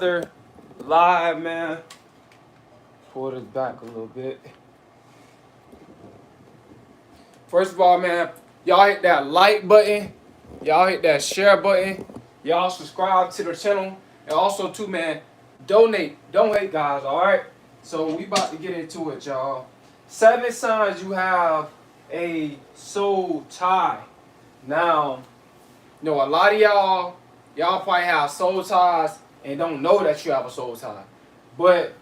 another live, man. Pull this back a little bit. First of all, man, y'all hit that like button. Y'all hit that share button. Y'all subscribe to the channel. And also, too, man, donate. Don't hate, guys, all right? So we about to get into it, y'all. 7 signs you have a soul tie. Now, you know, a lot of y'all probably have soul ties and don't know that you have a soul tie. But,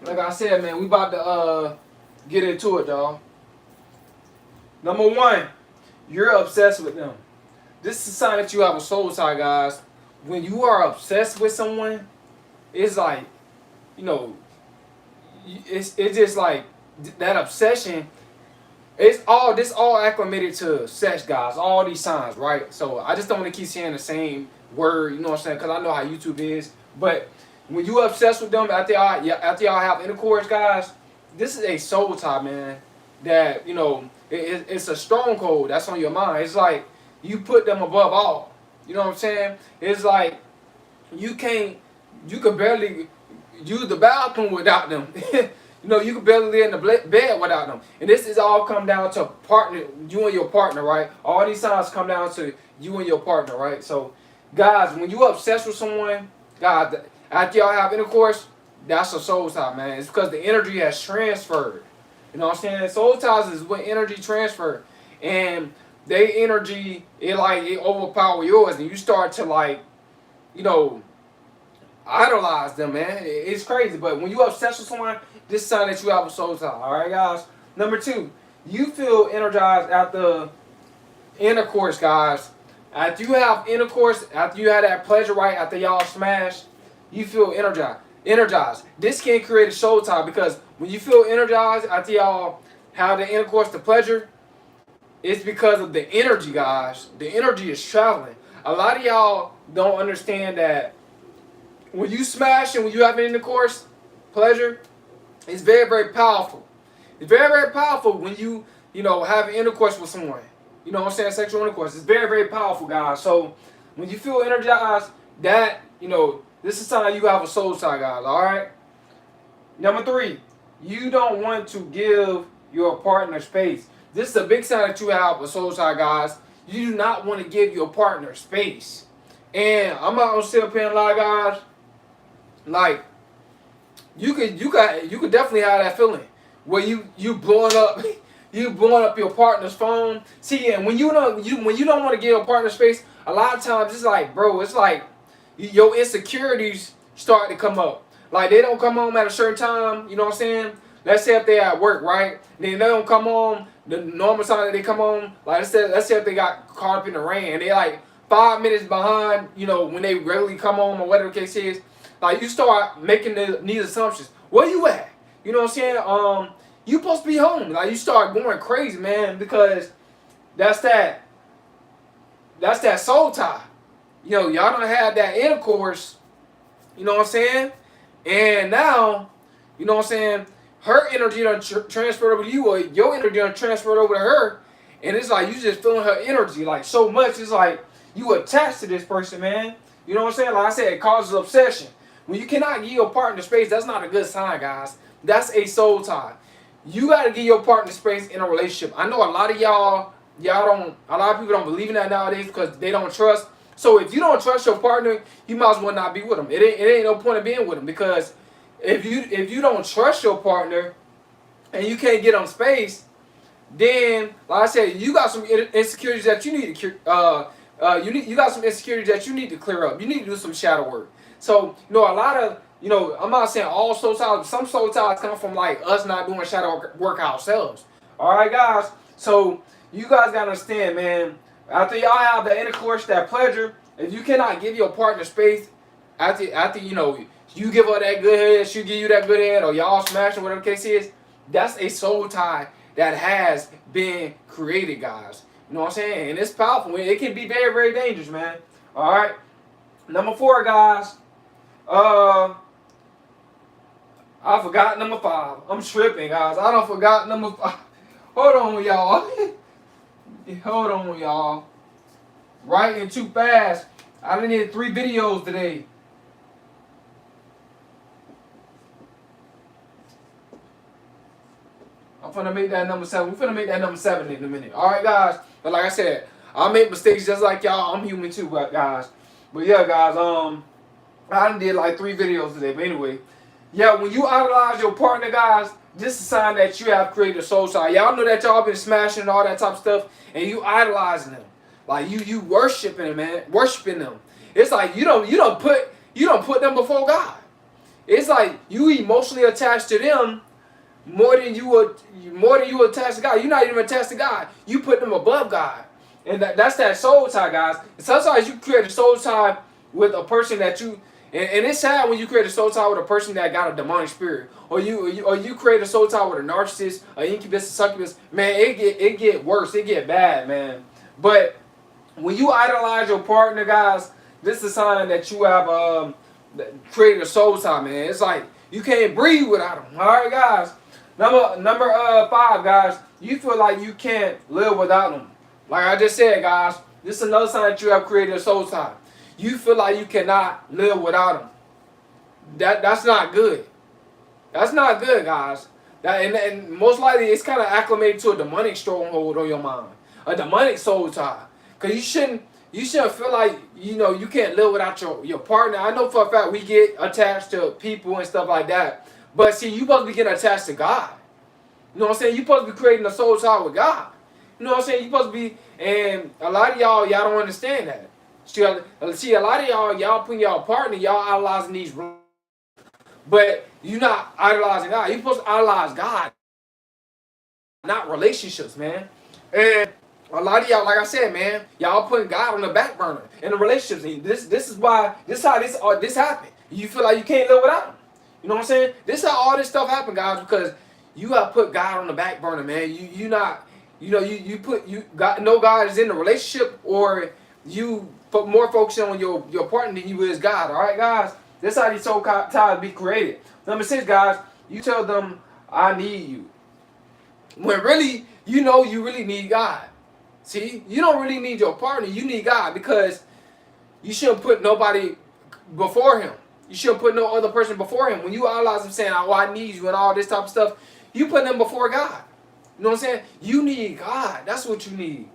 like I said, man, we about to get into it, y'all. Number 1, you're obsessed with them. This is a sign that you have a soul tie, guys. When you are obsessed with someone, it's like, you know, it's just like that obsession. This all acclimated to sex, guys. All these signs, right? So I just don't want to keep saying the same word, you know what I'm saying? Because I know how YouTube is. But when you obsessed with them after y'all have intercourse, guys, this is a soul tie, man. That, you know, it's a stronghold that's on your mind. It's like you put them above all. You know what I'm saying? It's like you could barely use the bathroom without them. You know, you could barely lay in the bed without them. And this is all come down to you and your partner, right? All these signs come down to you and your partner, right? So, guys, when you obsessed with someone, guys, after y'all have intercourse, that's a soul tie, man. It's because the energy has transferred. You know what I'm saying? Soul ties is when energy transfer. And their energy, it overpower yours. And you start to, like, you know, idolize them, man. It's crazy. But when you obsessed with someone, this is a sign that you have a soul tie. Alright, guys? Number 2, you feel energized after intercourse, guys. After you have intercourse, after you have that pleasure, right? After y'all smash, you feel energized. This can create a soul tie because when you feel energized after y'all have the intercourse, the pleasure, it's because of the energy, guys. The energy is traveling. A lot of y'all don't understand that when you smash and when you have an intercourse, pleasure, it's very, very powerful. It's very, very powerful when you know, have an intercourse with someone. You know what I'm saying? Sexual intercourse. It's very, very powerful, guys. So when you feel energized, that, you know, this is a sign you have a soul tie, guys. All right? Number 3, you don't want to give your partner space. This is a big sign that you have a soul tie, guys. You do not want to give your partner space. And I'm not gonna sit up here and lie, guys. Like, you could definitely have that feeling where you blowing up your partner's phone. See, and when you don't want to give your partner space, a lot of times it's like, bro, it's like your insecurities start to come up. Like, they don't come home at a certain time, you know what I'm saying? Let's say if they're at work, right? Then they don't come home the normal time that they come home. Like, let's say if they got caught up in the rain and they like 5 minutes behind, you know, when they regularly come home or whatever the case is. Like, you start making these assumptions. Where you at? You know what I'm saying? You supposed to be home. Like, you start going crazy, man, because that's that soul tie. You know, y'all don't have that intercourse. You know what I'm saying? And now, you know what I'm saying, her energy done transferred over to you, or your energy done transferred over to her. And it's like you just feeling her energy like so much. It's like you attached to this person, man. You know what I'm saying? Like I said, it causes obsession. When you cannot give your partner space, that's not a good sign, guys. That's a soul tie. You got to give your partner space in a relationship. I know a lot of a lot of people don't believe in that nowadays because they don't trust. So if you don't trust your partner, you might as well not be with them. It ain't no point in being with them, because if you don't trust your partner and you can't get them space, then, like I said, you got some insecurities that you need to you got some insecurities that you need to clear up. You need to do some shadow work. So, you know, a lot of, you know, I'm not saying all soul ties, but some soul ties come from like us not doing shadow work ourselves. All right, guys. So you guys gotta understand, man. After y'all have the intercourse, that pleasure, if you cannot give your partner space, after you know, you give her that good head, she give you that good head, or y'all smash or whatever the case is, that's a soul tie that has been created, guys. You know what I'm saying? And it's powerful. It can be very, very dangerous, man. All right. Number 4, guys. I forgot number 5. I'm tripping, guys. I don't forgot number 5. Hold on, y'all. Hold on, y'all. Writing too fast. I done did 3 videos today. finna make that number 7. We finna make that number 7 in a minute. All right, guys. But like I said, I make mistakes just like y'all. I'm human too, guys. But yeah, guys. I done did like 3 videos today. But anyway, yeah, when you idolize your partner, guys, this is a sign that you have created a soul tie. Y'all know that y'all been smashing and all that type of stuff, and you idolizing them. Like you worshiping them, man. Worshiping them. It's like you don't put them before God. It's like you emotionally attached to them more than you attached to God. You're not even attached to God. You put them above God. And that's that soul tie, guys. And sometimes you create a soul tie with a person that you and it's sad when you create a soul tie with a person that got a demonic spirit, or you create a soul tie with a narcissist, an incubus, a succubus. Man, it get worse. It get bad, man. But when you idolize your partner, guys, this is a sign that you have created a soul tie, man. It's like you can't breathe without them. All right, guys. Number 5, guys. You feel like you can't live without them. Like I just said, guys, this is another sign that you have created a soul tie. You feel like you cannot live without them. That's not good. That's not good, guys. And most likely it's kind of acclimated to a demonic stronghold on your mind, a demonic soul tie. Cause you shouldn't feel like you can't live without your partner. I know for a fact we get attached to people and stuff like that, but see, you supposed to be getting attached to God. You know what I'm saying? You supposed to be creating a soul tie with God. You know what I'm saying? You supposed to be, and a lot of y'all don't understand that. See, a lot of y'all putting y'all partner, y'all idolizing these, but you're not idolizing God. You're supposed to idolize God, not relationships, man. And a lot of y'all, like I said, man, y'all putting God on the back burner in the relationships. This is how this happened. You feel like you can't live without him. You know what I'm saying? This is how all this stuff happened, guys, because you got to put God on the back burner, man. You know God is in the relationship, or you put more focus on your partner than you is God. All right, guys. This is how these soul ties be created. Number 6, guys. You tell them, "I need you," when really you really need God. See, you don't really need your partner. You need God, because you shouldn't put nobody before him. You shouldn't put no other person before him. When you idolize him saying, "Oh, I need you," and all this type of stuff, you put them before God. You know what I'm saying? You need God. That's what you need.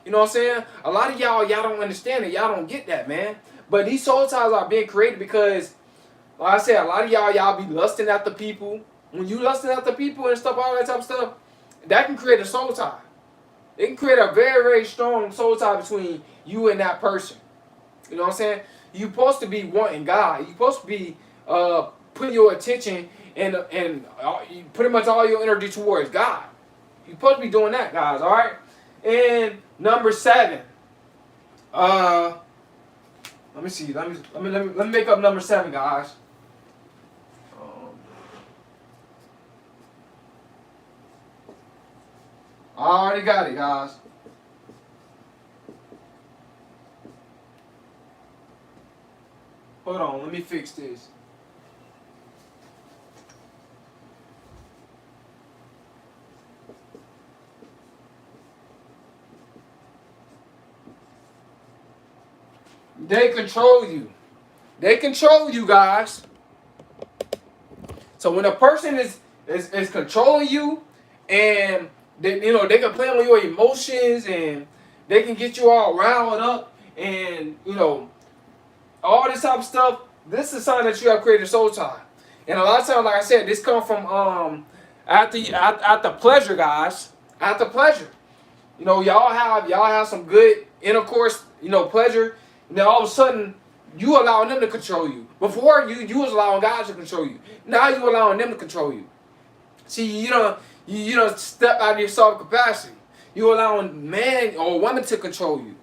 You know what I'm saying? A lot of y'all don't understand it. Y'all don't get that, man. But these soul ties are being created because, like I said, a lot of y'all be lusting after people. When you lusting after people and stuff, all that type of stuff, that can create a soul tie. It can create a very, very strong soul tie between you and that person. You know what I'm saying? You're supposed to be wanting God. You're supposed to be putting your attention and pretty much all your energy towards God. You're supposed to be doing that, guys. All right. And number 7. Let me see. Let me make up number 7, guys. I already got it, guys. Hold on, let me fix this. They control you. They control you, guys. So when a person is controlling you, and they can play on your emotions, and they can get you all riled up, and all this type of stuff, this is a sign that you have created a soul tie. And a lot of times, like I said, this comes from at the pleasure, guys. At the pleasure. Y'all have some good intercourse, pleasure. And then all of a sudden, you allowing them to control you. Before, you was allowing God to control you. Now you allowing them to control you. See, you don't step out of your self-capacity. You allowing man or woman to control you.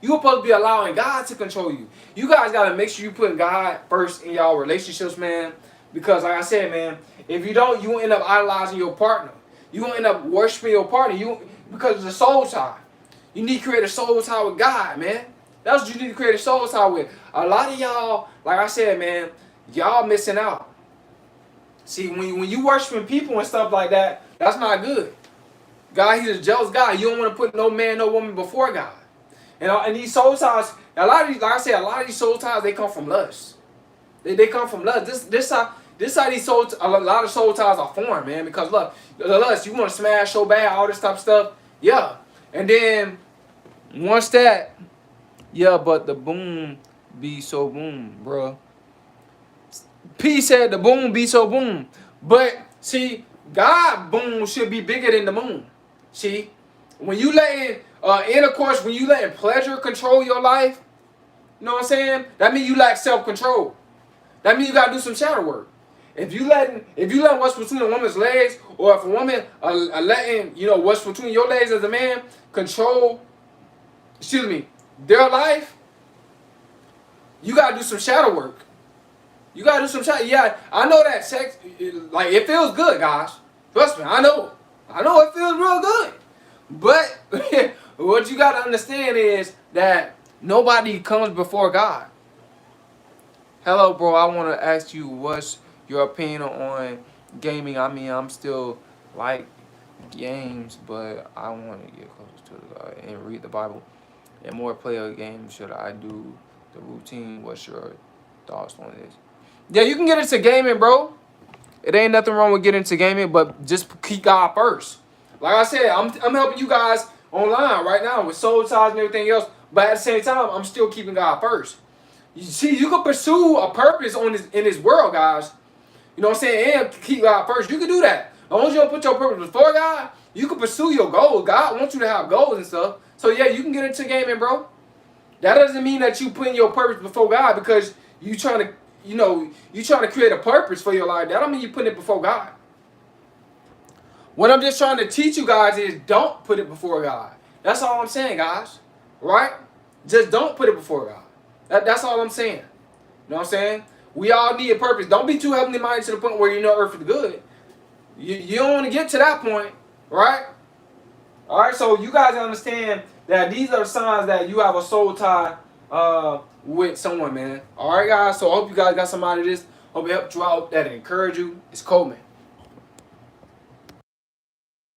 You're supposed to be allowing God to control you. You guys got to make sure you put God first in y'all relationships, man. Because like I said, man, if you don't, you will end up idolizing your partner. You will end up worshiping your partner. Because it's a soul tie. You need to create a soul tie with God, man. That's what you need to create a soul tie with. A lot of y'all, like I said, man, y'all missing out. See, when you worshiping people and stuff like that, that's not good. God, he's a jealous God. You don't want to put no man, no woman before God. And these soul ties, a lot of these, like I said, a lot of these soul ties, they come from lust. They come from lust. This how these a lot of soul ties are formed, man. Because look, the lust, you want to smash so bad, all this type of stuff. Yeah. And then once that, yeah, but the boom be so boom, bro. P said the boom be so boom. But see, God boom should be bigger than the moon. See, when you letting intercourse, when you letting pleasure control your life, you know what I'm saying? That means you lack self-control. That means you gotta do some shadow work. If you letting what's between a woman's legs, or if a woman letting what's between your legs as a man control, excuse me, their life, you gotta do some shadow work. You gotta do some shadow. Yeah, I know that sex, like it feels good, guys. Trust me, I know it feels real good. But what you gotta understand is that nobody comes before God. Hello, bro. I want to ask you, what's your opinion on gaming? I mean, I'm still like games, but I want to get closer to God and read the Bible and more play a game. Should I do the routine? What's your thoughts on this? Yeah, you can get into gaming, bro. It ain't nothing wrong with getting into gaming, but just keep God first. Like I said, I'm helping you guys online right now with soul ties and everything else, but at the same time, I'm still keeping God first. You see, you can pursue a purpose in this world, guys. You know what I'm saying? And keep God first. You can do that. As long as you don't put your purpose before God, you can pursue your goals. God wants you to have goals and stuff. So yeah, you can get into gaming, bro. That doesn't mean that you putting your purpose before God because you trying to create a purpose for your life. That don't mean you putting it before God. What I'm just trying to teach you guys is don't put it before God. That's all I'm saying, guys. Right? Just don't put it before God. That's all I'm saying. You know what I'm saying? We all need a purpose. Don't be too heavenly minded to the point where you know earth is good. You don't want to get to that point, right? All right, so you guys understand that these are the signs that you have a soul tie with someone, man. All right, guys, so I hope you guys got some out of this. Hope it helped you out, that it encouraged you. It's Coleman.